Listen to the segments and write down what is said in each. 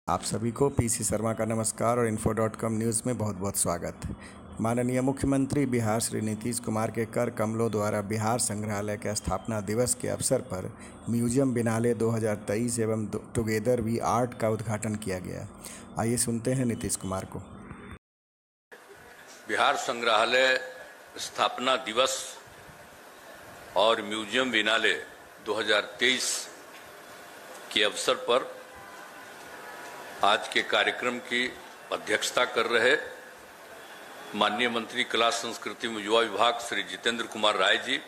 आप सभी को पीसी शर्मा का नमस्कार और info.com न्यूज़ में बहुत बहुत स्वागत। माननीय मुख्यमंत्री बिहार श्री नीतीश कुमार के कर कमलों द्वारा बिहार संग्रहालय के स्थापना दिवस के अवसर पर म्यूजियम बिनाले 2023 एवं टुगेदर वी आर्ट का उद्घाटन किया गया। आइए सुनते हैं नीतीश कुमार को। बिहार संग्रहालय स्थापना दिवस और म्यूजियम बिनाले 2023 के अवसर पर आज के कार्यक्रम की अध्यक्षता कर रहे माननीय मंत्री कला संस्कृति एवं युवा विभाग श्री जितेंद्र कुमार राय जी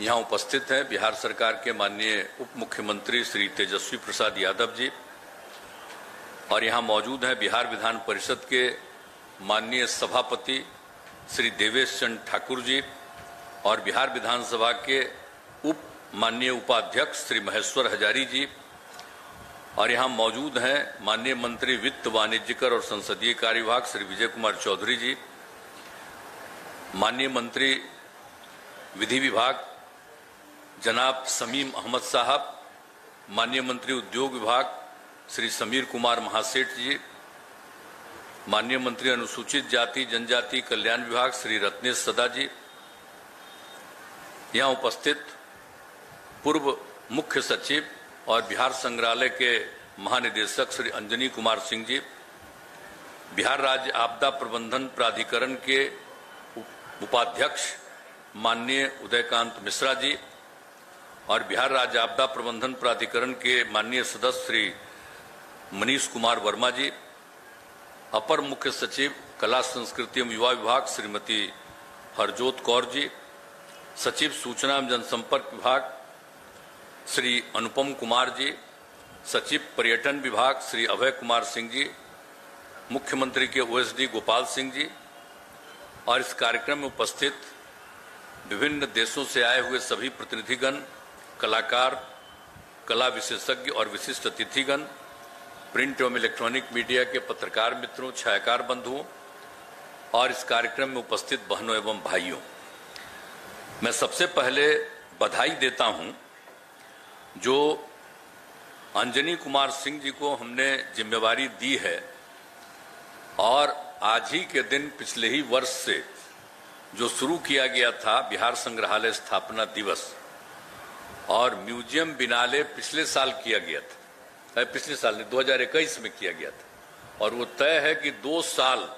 यहाँ उपस्थित हैं। बिहार सरकार के माननीय उप मुख्यमंत्री श्री तेजस्वी प्रसाद यादव जी और यहाँ मौजूद हैं बिहार विधान परिषद के माननीय सभापति श्री देवेश चंद्र ठाकुर जी और बिहार विधानसभा के माननीय उपाध्यक्ष श्री महेश्वर हजारी जी और यहाँ मौजूद हैं माननीय मंत्री वित्त वाणिज्यकर और संसदीय कार्य विभाग श्री विजय कुमार चौधरी जी, माननीय मंत्री विधि विभाग जनाब समीम अहमद साहब, माननीय मंत्री उद्योग विभाग श्री समीर कुमार महासेठ जी, माननीय मंत्री अनुसूचित जाति जनजाति कल्याण विभाग श्री रत्नेश सदा जी, यहाँ उपस्थित पूर्व मुख्य सचिव और बिहार संग्रहालय के महानिदेशक श्री अंजनी कुमार सिंह जी, बिहार राज्य आपदा प्रबंधन प्राधिकरण के उपाध्यक्ष माननीय उदयकांत मिश्रा जी और बिहार राज्य आपदा प्रबंधन प्राधिकरण के माननीय सदस्य श्री मनीष कुमार वर्मा जी, अपर मुख्य सचिव कला संस्कृति एवं युवा विभाग श्रीमती हरजोत कौर जी, सचिव सूचना एवं जनसंपर्क विभाग श्री अनुपम कुमार जी, सचिव पर्यटन विभाग श्री अभय कुमार सिंह जी, मुख्यमंत्री के ओएसडी गोपाल सिंह जी और इस कार्यक्रम में उपस्थित विभिन्न देशों से आए हुए सभी प्रतिनिधिगण, कलाकार, कला विशेषज्ञ और विशिष्ट अतिथिगण, प्रिंट एवं इलेक्ट्रॉनिक मीडिया के पत्रकार मित्रों, छायाकार बंधुओं और इस कार्यक्रम में उपस्थित बहनों एवं भाइयों, मैं सबसे पहले बधाई देता हूं जो अंजनी कुमार सिंह जी को हमने जिम्मेवारी दी है और आज ही के दिन पिछले ही वर्ष से जो शुरू किया गया था बिहार संग्रहालय स्थापना दिवस और म्यूजियम बिनाले पिछले साल किया गया था, पिछले साल 2021 में किया गया था और वो तय है कि 2 साल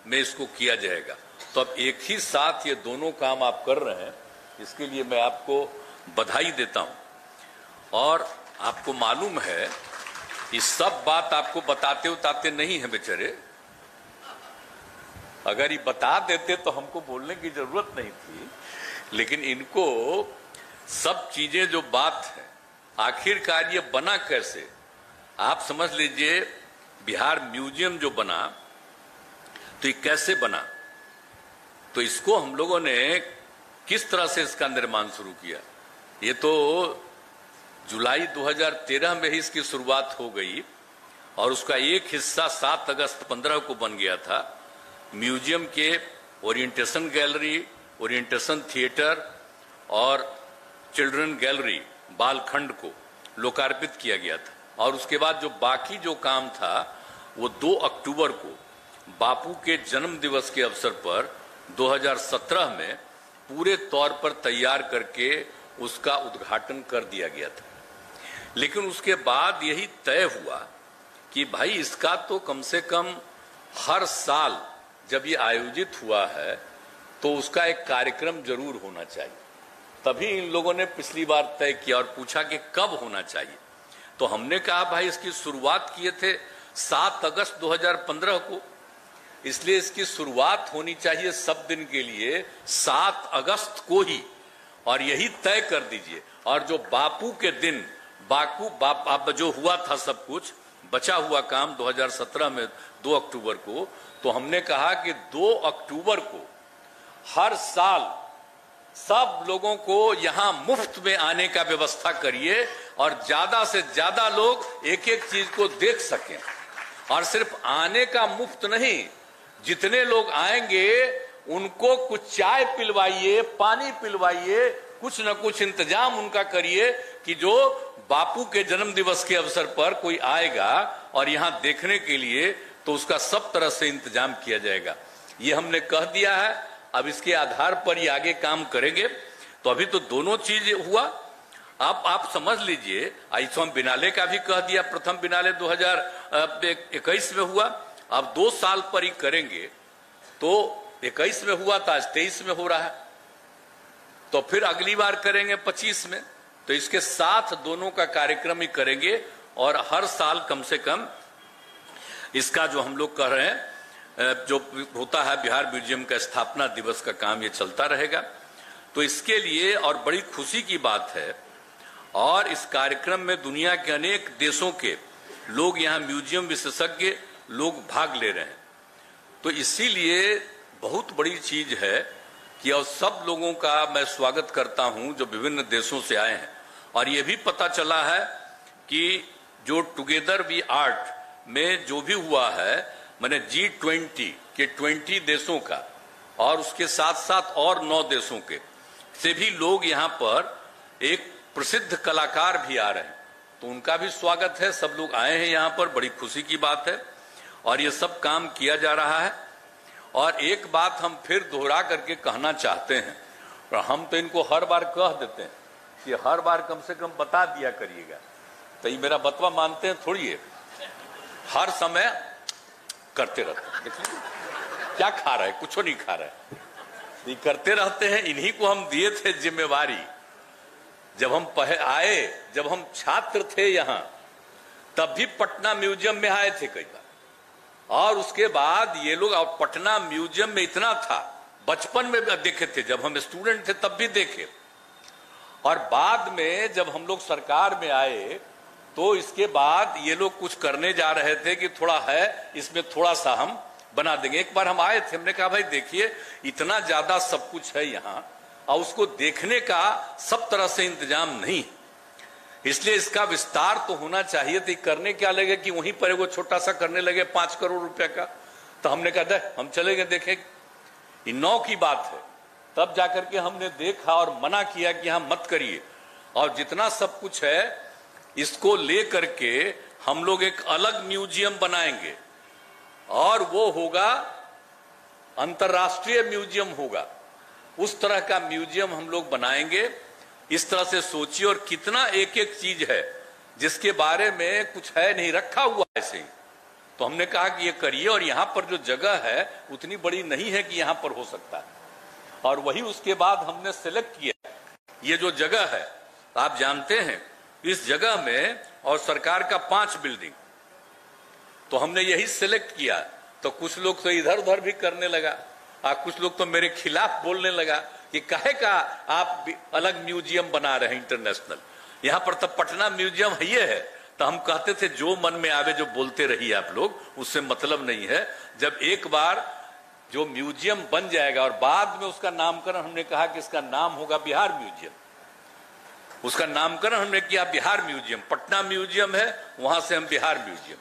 में इसको किया जाएगा। तो अब एक ही साथ ये दोनों काम आप कर रहे हैं, इसके लिए मैं आपको बधाई देता हूं। और आपको मालूम है ये सब बात आपको बताते बताते नहीं है बेचारे, अगर ये बता देते तो हमको बोलने की जरूरत नहीं थी, लेकिन इनको सब चीजें जो बात है आखिरकार ये बना कैसे, आप समझ लीजिए बिहार म्यूजियम जो बना तो ये कैसे बना, तो इसको हम लोगों ने किस तरह से इसका निर्माण शुरू किया। ये तो जुलाई 2013 में ही इसकी शुरुआत हो गई और उसका एक हिस्सा 7 अगस्त 15 को बन गया था। म्यूजियम के ओरिएंटेशन गैलरी, ओरिएंटेशन थिएटर और चिल्ड्रन गैलरी बालखंड को लोकार्पित किया गया था और उसके बाद जो बाकी जो काम था वो 2 अक्टूबर को बापू के जन्म दिवस के अवसर पर 2017 में पूरे तौर पर तैयार करके उसका उद्घाटन कर दिया गया था। लेकिन उसके बाद यही तय हुआ कि भाई इसका तो कम से कम हर साल जब ये आयोजित हुआ है तो उसका एक कार्यक्रम जरूर होना चाहिए। तभी इन लोगों ने पिछली बार तय किया और पूछा कि कब होना चाहिए, तो हमने कहा भाई इसकी शुरुआत किए थे 7 अगस्त 2015 को, इसलिए इसकी शुरुआत होनी चाहिए सब दिन के लिए 7 अगस्त को ही और यही तय कर दीजिए। और जो बापू के दिन बाप जो हुआ था सब कुछ बचा हुआ काम 2017 में 2 अक्टूबर को, तो हमने कहा कि 2 अक्टूबर को हर साल सब लोगों को यहां मुफ्त में आने का व्यवस्था करिए और ज्यादा से ज्यादा लोग एक एक चीज को देख सकें। और सिर्फ आने का मुफ्त नहीं, जितने लोग आएंगे उनको कुछ चाय पिलवाइए, पानी पिलवाइए, कुछ न कुछ इंतजाम उनका करिए कि जो बापू के जन्म दिवस के अवसर पर कोई आएगा और यहां देखने के लिए, तो उसका सब तरह से इंतजाम किया जाएगा। ये हमने कह दिया है, अब इसके आधार पर ही आगे काम करेंगे। तो अभी तो दोनों चीज हुआ। अब आप समझ लीजिए, आईसोम बिनाले का भी कह दिया, प्रथम बिनाले 2021 में हुआ, अब 2 साल पर ही करेंगे। तो 21 में हुआ था, आज 23 में हो रहा है, तो फिर अगली बार करेंगे 25 में। तो इसके साथ दोनों का कार्यक्रम ही करेंगे और हर साल कम से कम इसका जो हम लोग कह रहे हैं, जो होता है बिहार म्यूजियम का स्थापना दिवस का काम, ये चलता रहेगा। तो इसके लिए और बड़ी खुशी की बात है, और इस कार्यक्रम में दुनिया के अनेक देशों के लोग, यहाँ म्यूजियम विशेषज्ञ लोग भाग ले रहे हैं। तो इसीलिए बहुत बड़ी चीज है कि और सब लोगों का मैं स्वागत करता हूं जो विभिन्न देशों से आए हैं। और ये भी पता चला है कि जो टुगेदर वी आर्ट में जो भी हुआ है, मैंने G20 के 20 देशों का और उसके साथ साथ और 9 देशों के से भी लोग यहाँ पर, एक प्रसिद्ध कलाकार भी आ रहे हैं, तो उनका भी स्वागत है। सब लोग आए हैं यहाँ पर, बड़ी खुशी की बात है और ये सब काम किया जा रहा है। और एक बात हम फिर दोहरा करके कहना चाहते हैं, और हम तो इनको हर बार कह देते हैं कि हर बार कम से कम बता दिया करिएगा, तो ये मेरा बतवा मानते हैं थोड़ी है, हर समय करते रहते हैं। देखिए क्या खा रहा है, कुछ नहीं खा रहा है, ये करते रहते हैं। इन्हीं को हम दिए थे जिम्मेवारी, जब हम आए, जब हम छात्र थे यहाँ, तब भी पटना म्यूजियम में आए थे कई बार, और उसके बाद ये लोग, और पटना म्यूजियम में इतना था, बचपन में देखे थे, जब हम स्टूडेंट थे तब भी देखे, और बाद में जब हम लोग सरकार में आए तो इसके बाद ये लोग कुछ करने जा रहे थे कि थोड़ा है इसमें, थोड़ा सा हम बना देंगे। एक बार हम आए थे, हमने कहा भाई देखिए इतना ज्यादा सब कुछ है यहाँ, और उसको देखने का सब तरह से इंतजाम नहीं, इसलिए इसका विस्तार तो होना चाहिए। तो करने क्या लगे कि वहीं पर वो छोटा सा करने लगे 5 करोड़ रुपए का। तो हमने कहा दे हम चले गए देखे, ये 9 की बात है, तब जाकर के हमने देखा और मना किया कि यहां मत करिए, और जितना सब कुछ है इसको ले करके हम लोग एक अलग म्यूजियम बनाएंगे, और वो होगा अंतर्राष्ट्रीय म्यूजियम होगा। उस तरह का म्यूजियम हम लोग बनाएंगे। इस तरह से सोचिए, और कितना एक एक चीज है जिसके बारे में कुछ है नहीं, रखा हुआ ऐसे ही। तो हमने कहा कि ये करिए, और यहाँ पर जो जगह है उतनी बड़ी नहीं है कि यहाँ पर हो सकता है, और वही उसके बाद हमने सिलेक्ट किया। ये जो जगह है आप जानते हैं, इस जगह में और सरकार का 5 बिल्डिंग, तो हमने यही सिलेक्ट किया। तो कुछ लोग तो इधर उधर भी करने लगा, और कुछ लोग तो मेरे खिलाफ बोलने लगा कि काहे का आप अलग म्यूजियम बना रहे हैं इंटरनेशनल, यहाँ पर तो पटना म्यूजियम है ये है। तो हम कहते थे जो मन में आवे जो बोलते रहिए आप लोग, उससे मतलब नहीं है। जब एक बार जो म्यूजियम बन जाएगा और बाद में उसका नामकरण, हमने कहा कि इसका नाम होगा बिहार म्यूजियम, उसका नामकरण हमने किया बिहार म्यूजियम। पटना म्यूजियम है, वहां से हम बिहार म्यूजियम,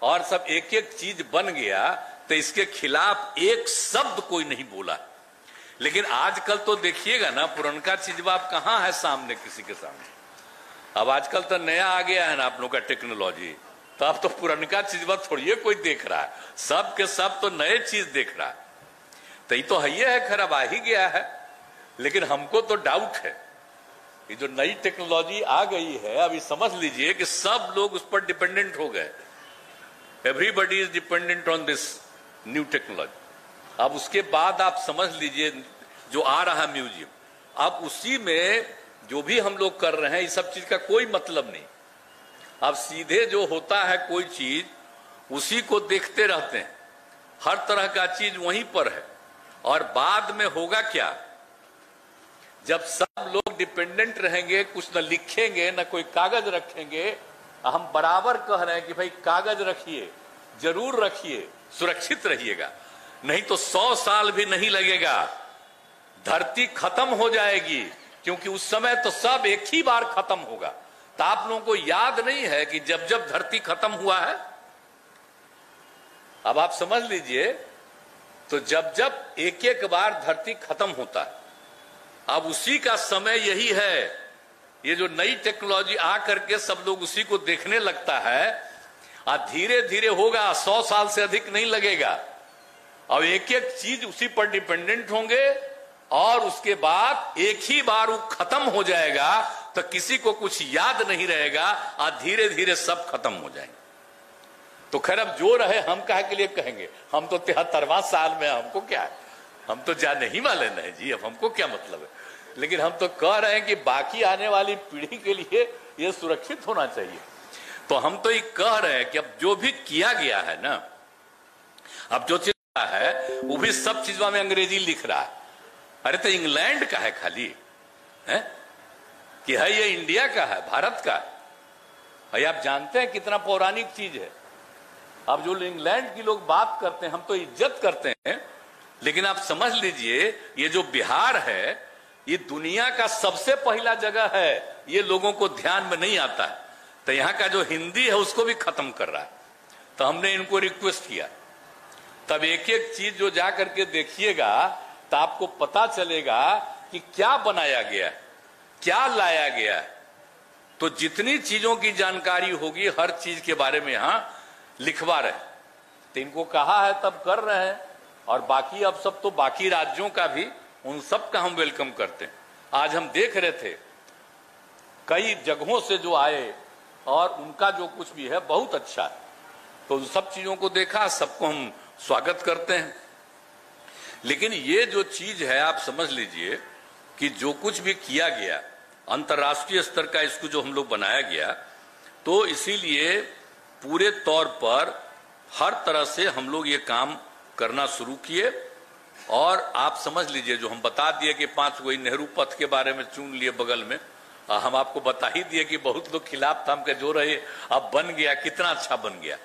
और सब एक एक चीज बन गया। तो इसके खिलाफ एक शब्द कोई नहीं बोला। लेकिन आजकल तो देखिएगा ना, पुरनका चीजबाब कहाँ है सामने, किसी के सामने। अब आजकल तो नया आ गया है ना आप लोग का टेक्नोलॉजी, तो अब तो पुरनका चीजबाब थोड़ी कोई देख रहा है, सब के सब तो नए चीज देख रहा है। तो ये तो है खैर, अब आ ही गया है। लेकिन हमको तो डाउट है, ये जो नई टेक्नोलॉजी आ गई है, अभी समझ लीजिए कि सब लोग उस पर डिपेंडेंट हो गए। Everybody is dependent on this new technology. अब उसके बाद आप समझ लीजिए जो आ रहा म्यूजियम, अब उसी में जो भी हम लोग कर रहे हैं, इस सब चीज का कोई मतलब नहीं। अब सीधे जो होता है कोई चीज, उसी को देखते रहते हैं, हर तरह का चीज वहीं पर है। और बाद में होगा क्या, जब सब लोग डिपेंडेंट रहेंगे, कुछ न लिखेंगे न कोई कागज रखेंगे। हम बराबर कह रहे हैं कि भाई कागज रखिए, जरूर रखिए, सुरक्षित रहिएगा, नहीं तो 100 साल भी नहीं लगेगा, धरती खत्म हो जाएगी। क्योंकि उस समय तो सब एक ही बार खत्म होगा। तो आप लोगों को याद नहीं है कि जब जब धरती खत्म हुआ है, अब आप समझ लीजिए, तो जब जब एक एक बार धरती खत्म होता है, अब उसी का समय यही है। ये जो नई टेक्नोलॉजी आ करके सब लोग उसी को देखने लगता है, धीरे धीरे होगा, 100 साल से अधिक नहीं लगेगा। अब एक एक चीज उसी पर डिपेंडेंट होंगे और उसके बाद एक ही बार वो खत्म हो जाएगा तो किसी को कुछ याद नहीं रहेगा और धीरे धीरे सब खत्म हो जाएंगे। तो खैर अब जो रहे हम काहे के लिए कहेंगे, हम तो 73वां साल में, हमको क्या है, हम तो जाने ही वाले नहीं जी, अब हमको क्या मतलब है। लेकिन हम तो कह रहे हैं कि बाकी आने वाली पीढ़ी के लिए ये सुरक्षित होना चाहिए। तो हम तो ये कह रहे हैं कि अब जो भी किया गया है ना, अब जो चीज है वो भी सब चीजों में अंग्रेजी लिख रहा है। अरे तो इंग्लैंड का है खाली है कि है ये इंडिया का है, भारत का है। आप जानते हैं कितना पौराणिक चीज है। अब जो इंग्लैंड की लोग बात करते हैं हम तो इज्जत करते हैं, लेकिन आप समझ लीजिए ये जो बिहार है ये दुनिया का सबसे पहला जगह है, ये लोगों को ध्यान में नहीं आता है। तो यहाँ का जो हिंदी है उसको भी खत्म कर रहा है। तो हमने इनको रिक्वेस्ट किया, तब एक एक चीज जो जा करके देखिएगा तो आपको पता चलेगा कि क्या बनाया गया है, क्या लाया गया है। तो जितनी चीजों की जानकारी होगी हर चीज के बारे में यहां लिखवा रहे। तो इनको कहा है तब कर रहे हैं, और बाकी अब सब तो बाकी राज्यों का भी, उन सब का हम वेलकम करते हैं। आज हम देख रहे थे कई जगहों से जो आए और उनका जो कुछ भी है बहुत अच्छा है। तो उन सब चीजों को देखा, सबको हम स्वागत करते हैं। लेकिन ये जो चीज है आप समझ लीजिए कि जो कुछ भी किया गया अंतर्राष्ट्रीय स्तर का, इसको जो हम लोग बनाया गया, तो इसीलिए पूरे तौर पर हर तरह से हम लोग ये काम करना शुरू किए। और आप समझ लीजिए जो हम बता दिए कि 5 वही नेहरू पथ के बारे में चुन लिए बगल में, हम आपको बता ही दिए कि बहुत लोग खिलाफ था, हम कह जो रहे अब बन गया, कितना अच्छा बन गया,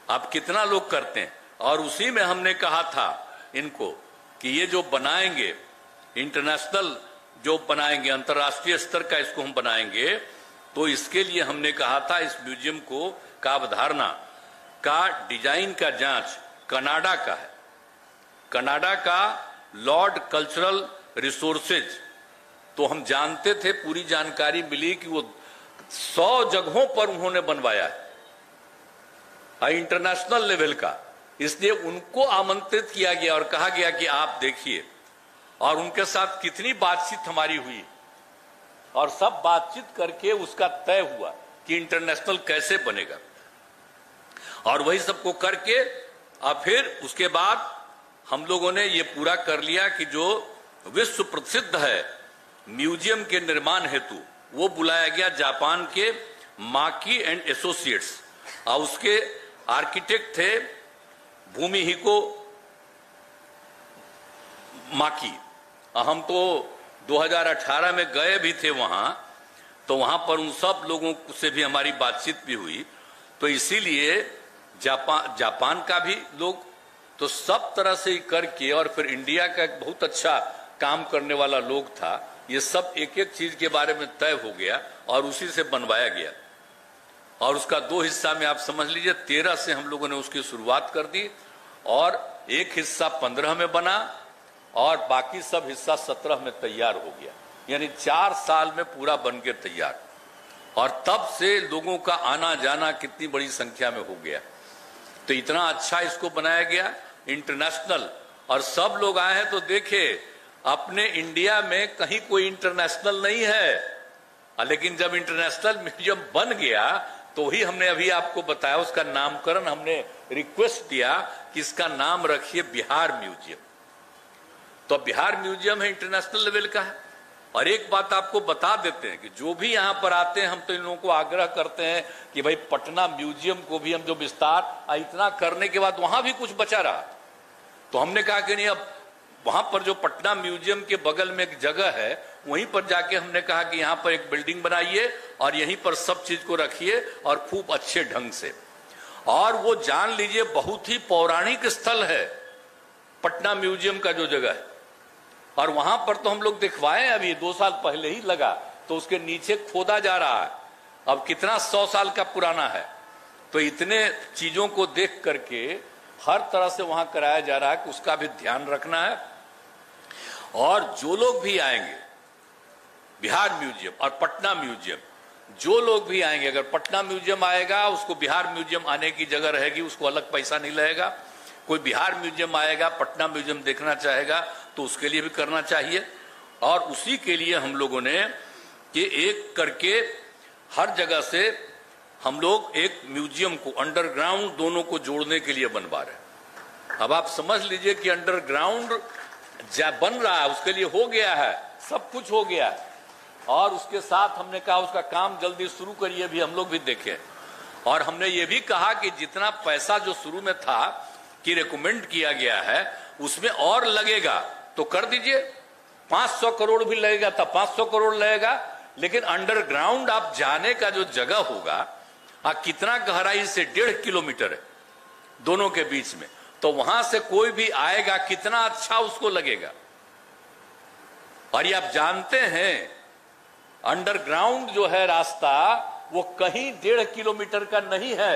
अब कितना लोग करते हैं। और उसी में हमने कहा था इनको कि ये जो बनाएंगे इंटरनेशनल, जो बनाएंगे अंतर्राष्ट्रीय स्तर का, इसको हम बनाएंगे, तो इसके लिए हमने कहा था इस म्यूजियम को का अवधारणा का डिजाइन का जांच कनाडा का है। कनाडा का लॉर्ड कल्चरल रिसोर्सेज, तो हम जानते थे, पूरी जानकारी मिली कि वो 100 जगहों पर उन्होंने बनवाया है इंटरनेशनल लेवल का। इसलिए उनको आमंत्रित किया गया और कहा गया कि आप देखिए, और उनके साथ कितनी बातचीत हमारी हुई और सब बातचीत करके उसका तय हुआ कि इंटरनेशनल कैसे बनेगा। और वही सबको करके और फिर उसके बाद हम लोगों ने ये पूरा कर लिया कि जो विश्व प्रसिद्ध है म्यूजियम के निर्माण हेतु, वो बुलाया गया जापान के माकी एंड एसोसिएट्स, और उसके आर्किटेक्ट थे भूमिहिको माकी। हम तो 2018 में गए भी थे वहां, तो वहां पर उन सब लोगों से भी हमारी बातचीत भी हुई। तो इसीलिए जापान का भी लोग, तो सब तरह से करके, और फिर इंडिया का एक बहुत अच्छा काम करने वाला लोग था, ये सब एक एक चीज के बारे में तय हो गया और उसी से बनवाया गया। और उसका 2 हिस्सा में आप समझ लीजिए 13 से हम लोगों ने उसकी शुरुआत कर दी, और एक हिस्सा 15 में बना और बाकी सब हिस्सा 17 में तैयार हो गया। यानी 4 साल में पूरा बन के तैयार। और तब से लोगों का आना जाना कितनी बड़ी संख्या में हो गया। तो इतना अच्छा इसको बनाया गया इंटरनेशनल, और सब लोग आए हैं। तो देखे अपने इंडिया में कहीं कोई इंटरनेशनल नहीं है, लेकिन जब इंटरनेशनल म्यूजियम बन गया तो ही हमने अभी आपको बताया, उसका नामकरण हमने रिक्वेस्ट दिया कि इसका नाम रखिए बिहार म्यूजियम। तो बिहार म्यूजियम है, इंटरनेशनल लेवल का है। और एक बात आपको बता देते हैं कि जो भी यहां पर आते हैं, हम तो इन लोगों को आग्रह करते हैं कि भाई पटना म्यूजियम को भी हम जो विस्तार इतना करने के बाद वहां भी कुछ बचा रहा, तो हमने कहा कि नहीं, अब वहां पर जो पटना म्यूजियम के बगल में एक जगह है, वहीं पर जाके हमने कहा कि यहां पर एक बिल्डिंग बनाइए और यहीं पर सब चीज को रखिए और खूब अच्छे ढंग से। और वो जान लीजिए बहुत ही पौराणिक स्थल है पटना म्यूजियम का जो जगह है। और वहां पर तो हम लोग दिखवाए, अभी 2 साल पहले ही लगा, तो उसके नीचे खोदा जा रहा है, अब कितना 100 साल का पुराना है। तो इतने चीजों को देख करके हर तरह से वहां कराया जा रहा है कि उसका भी ध्यान रखना है। और जो लोग भी आएंगे बिहार म्यूजियम और पटना म्यूजियम, जो लोग भी आएंगे, अगर पटना म्यूजियम आएगा उसको बिहार म्यूजियम आने की जगह रहेगी, उसको अलग पैसा नहीं लगेगा। कोई बिहार म्यूजियम आएगा, पटना म्यूजियम देखना चाहेगा तो उसके लिए भी करना चाहिए। और उसी के लिए हम लोगों ने कि एक करके हर जगह से हम लोग एक म्यूजियम को अंडरग्राउंड दोनों को जोड़ने के लिए बनवा रहे हैं। अब आप समझ लीजिए कि अंडरग्राउंड बन रहा है, उसके लिए हो गया है, सब कुछ हो गया है। और उसके साथ हमने कहा उसका काम जल्दी शुरू करिए, भी हम लोग भी देखें। और हमने ये भी कहा कि जितना पैसा जो शुरू में था कि रिकमेंड किया गया है उसमें और लगेगा तो कर दीजिए, 500 करोड़ भी लगेगा तब 500 करोड़ लगेगा। लेकिन अंडरग्राउंड आप जाने का जो जगह होगा, कितना गहराई से 1.5 किलोमीटर है दोनों के बीच में, तो वहां से कोई भी आएगा कितना अच्छा उसको लगेगा। और ये आप जानते हैं अंडरग्राउंड जो है रास्ता वो कहीं 1.5 किलोमीटर का नहीं है।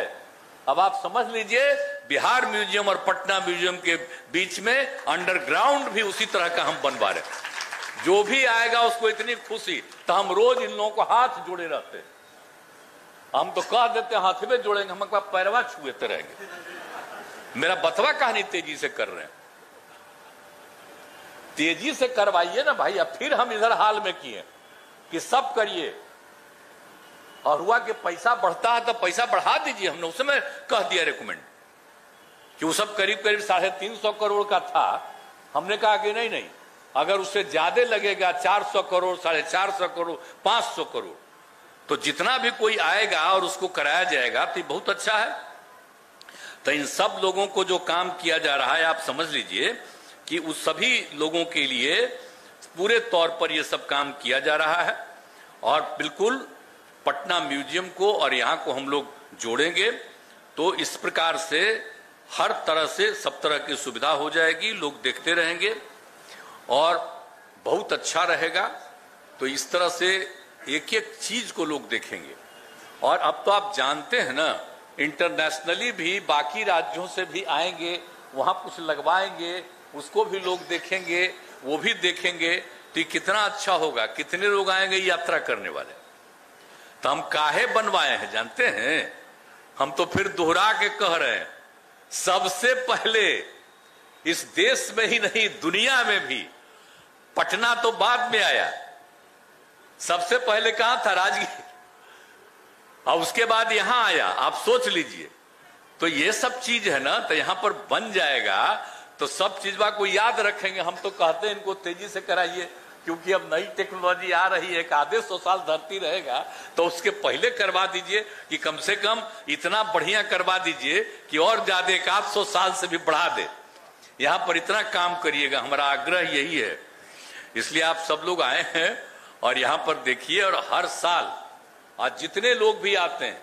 अब आप समझ लीजिए बिहार म्यूजियम और पटना म्यूजियम के बीच में अंडरग्राउंड भी उसी तरह का हम बनवा रहे हैं। जो भी आएगा उसको इतनी खुशी, तो हम रोज इन लोगों को हाथ जोड़े रहते हैं। हम तो कह देते हैं हाथ में जोड़ेंगे, हम पैरवा छुएते रहेंगे। मेरा बतवा कहानी तेजी से कर रहे हैं, तेजी से करवाइए ना भाई। अब फिर हम इधर हाल में किए कि सब करिए, और हुआ कि पैसा बढ़ता है तो पैसा बढ़ा दीजिए। हमने उस समय कह दिया रिकमेंड कि वो सब करीब करीब 350 करोड़ का था। हमने कहा कि नहीं नहीं, अगर उससे ज्यादा लगेगा 400 करोड़, 450 करोड़, 500 करोड़, तो जितना भी कोई आएगा और उसको कराया जाएगा तो बहुत अच्छा है। तो इन सब लोगों को जो काम किया जा रहा है, आप समझ लीजिए कि उस सभी लोगों के लिए पूरे तौर पर यह सब काम किया जा रहा है। और बिल्कुल पटना म्यूजियम को और यहाँ को हम लोग जोड़ेंगे तो इस प्रकार से हर तरह से सब तरह की सुविधा हो जाएगी, लोग देखते रहेंगे और बहुत अच्छा रहेगा। तो इस तरह से एक एक चीज को लोग देखेंगे। और अब तो आप जानते हैं ना, इंटरनेशनली भी बाकी राज्यों से भी आएंगे, वहां कुछ लगवाएंगे, उसको भी लोग देखेंगे, वो भी देखेंगे। तो कितना अच्छा होगा, कितने लोग आएंगे यात्रा करने वाले। तो हम काहे बनवाए हैं जानते हैं? हम तो फिर दोहरा के कह रहे हैं, सबसे पहले इस देश में ही नहीं दुनिया में भी, पटना तो बाद में आया, सबसे पहले कहां था? राजगीर, और उसके बाद यहां आया। आप सोच लीजिए। तो ये सब चीज है ना, तो यहां पर बन जाएगा तो सब चीज को याद रखेंगे। हम तो कहते हैं इनको तेजी से कराइए, क्योंकि अब नई टेक्नोलॉजी आ रही है, 100 साल धरती रहेगा तो उसके पहले करवा दीजिए कि कम से कम इतना बढ़िया करवा दीजिए कि और ज्यादा 100 साल से भी बढ़ा दे। यहां पर इतना काम करिएगा, हमारा आग्रह यही है। इसलिए आप सब लोग आए हैं और यहां पर देखिए। और हर साल आज जितने लोग भी आते हैं,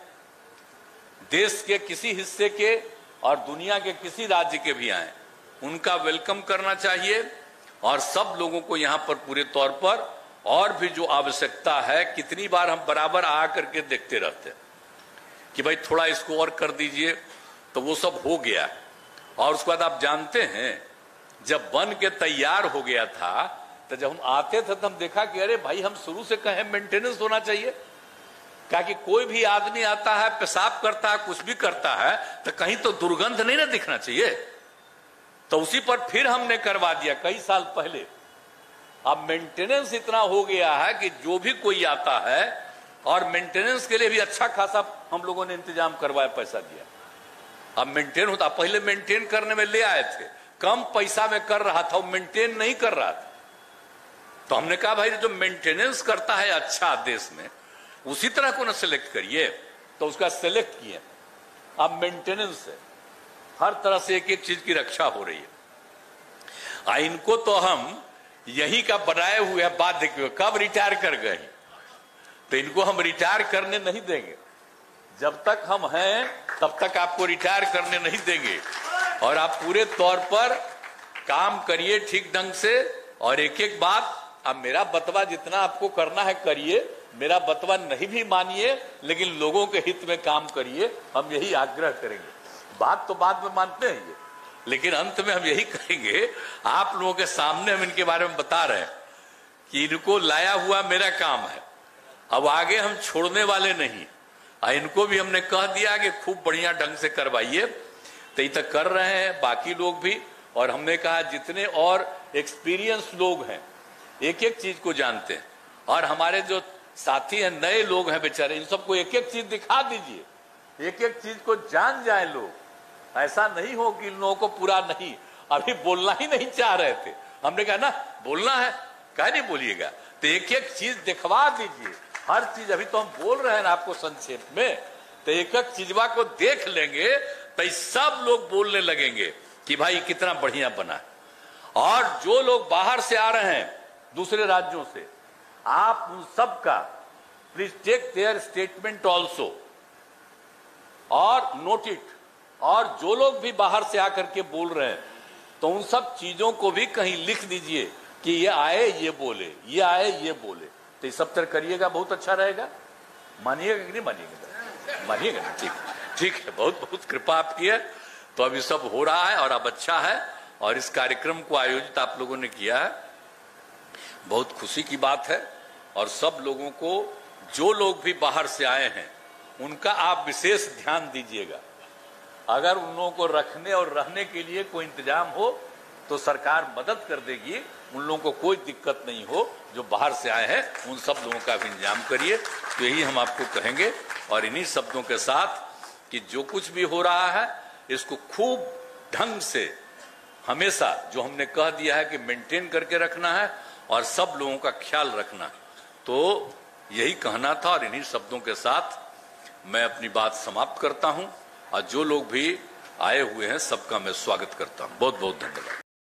देश के किसी हिस्से के और दुनिया के किसी राज्य के भी आए, उनका वेलकम करना चाहिए। और सब लोगों को यहां पर पूरे तौर पर और भी जो आवश्यकता है, कितनी बार हम बराबर आ करके देखते रहते हैं कि भाई थोड़ा इसको और कर दीजिए, तो वो सब हो गया। और उसके बाद आप जानते हैं जब बन के तैयार हो गया था, तो जब हम आते थे तो हम देखा कि अरे भाई हम शुरू से कहें मेंटेनेंस होना चाहिए। क्या कि कोई भी आदमी आता है, पेशाब करता है, कुछ भी करता है, तो कहीं तो दुर्गंध नहीं ना दिखना चाहिए। तो उसी पर फिर हमने करवा दिया कई साल पहले। अब मेंटेनेंस इतना हो गया है कि जो भी कोई आता है, और मेंटेनेंस के लिए भी अच्छा खासा हम लोगों ने इंतजाम करवाया, पैसा दिया। अब मेंटेन होता, पहले मेंटेन करने में ले आए थे, कम पैसा में कर रहा था, वो मेंटेन नहीं कर रहा था। तो हमने कहा भाई जो मेंटेनेंस करता है अच्छा देश में, उसी तरह को ना सिलेक्ट करिए। तो उसका सिलेक्ट किए। अब मेंटेनेंस है, हर तरह से एक एक चीज की रक्षा हो रही है। इनको तो हम यही का बनाए हुए हैं, बाध्य क्यों, कब रिटायर कर गए, तो इनको हम रिटायर करने नहीं देंगे। जब तक हम हैं तब तक आपको रिटायर करने नहीं देंगे। और आप पूरे तौर पर काम करिए ठीक ढंग से। और एक एक बात, अब मेरा बतवा जितना आपको करना है करिए, मेरा बतवा नहीं भी मानिए, लेकिन लोगों के हित में काम करिए, हम यही आग्रह करेंगे। बात तो बाद में मानते हैं ये, लेकिन अंत में हम यही कहेंगे, आप लोगों के सामने हम इनके बारे में बता रहे हैं कि इनको लाया हुआ मेरा काम है। अब आगे हम छोड़ने वाले नहीं। इनको भी हमने कह दिया कि खूब बढ़िया ढंग से करवाइए, तो ये तक कर रहे हैं, बाकी लोग भी। और हमने कहा जितने और एक्सपीरियंस लोग हैं, एक एक चीज को जानते हैं, और हमारे जो साथी हैं, नए लोग हैं बेचारे, इन सबको एक एक चीज दिखा दीजिए, एक एक चीज को जान जाए लोग। ऐसा नहीं हो कि इन लोगों को पूरा नहीं, अभी बोलना ही नहीं चाह रहे थे। हमने कहा ना बोलना है, कह नहीं बोलिएगा, तो एक एक चीज दिखवा दीजिए, हर चीज। अभी तो हम बोल रहे हैं ना आपको संक्षेप में, तो एक एक चीजवा को देख लेंगे तो सब लोग बोलने लगेंगे कि भाई कितना बढ़िया बना। और जो लोग बाहर से आ रहे हैं दूसरे राज्यों से, आप उन सब का please take their statement also और नोट इट। और जो लोग भी बाहर से आकर के बोल रहे हैं, तो उन सब चीजों को भी कहीं लिख दीजिए कि ये आए ये बोले, ये आए ये बोले। तो ये सब तरह करिएगा, बहुत अच्छा रहेगा। मानिएगा कि नहीं मानिएगा? मानिएगा। ठीक ठीक है, बहुत बहुत कृपा आपकी है। तो अब ये सब हो रहा है और अब अच्छा है, और इस कार्यक्रम को आयोजित आप लोगों ने किया है, बहुत खुशी की बात है। और सब लोगों को, जो लोग भी बाहर से आए हैं, उनका आप विशेष ध्यान दीजिएगा। अगर उन लोगों को रखने और रहने के लिए कोई इंतजाम हो तो सरकार मदद कर देगी, उन लोगों को कोई दिक्कत नहीं हो। जो बाहर से आए हैं उन सब लोगों का भी इंतजाम करिए। तो यही हम आपको कहेंगे, और इन्हीं शब्दों के साथ कि जो कुछ भी हो रहा है इसको खूब ढंग से, हमेशा जो हमने कह दिया है कि मेंटेन करके रखना है और सब लोगों का ख्याल रखना। तो यही कहना था, और इन्हीं शब्दों के साथ मैं अपनी बात समाप्त करता हूं। और जो लोग भी आए हुए हैं सबका मैं स्वागत करता हूं। बहुत बहुत धन्यवाद।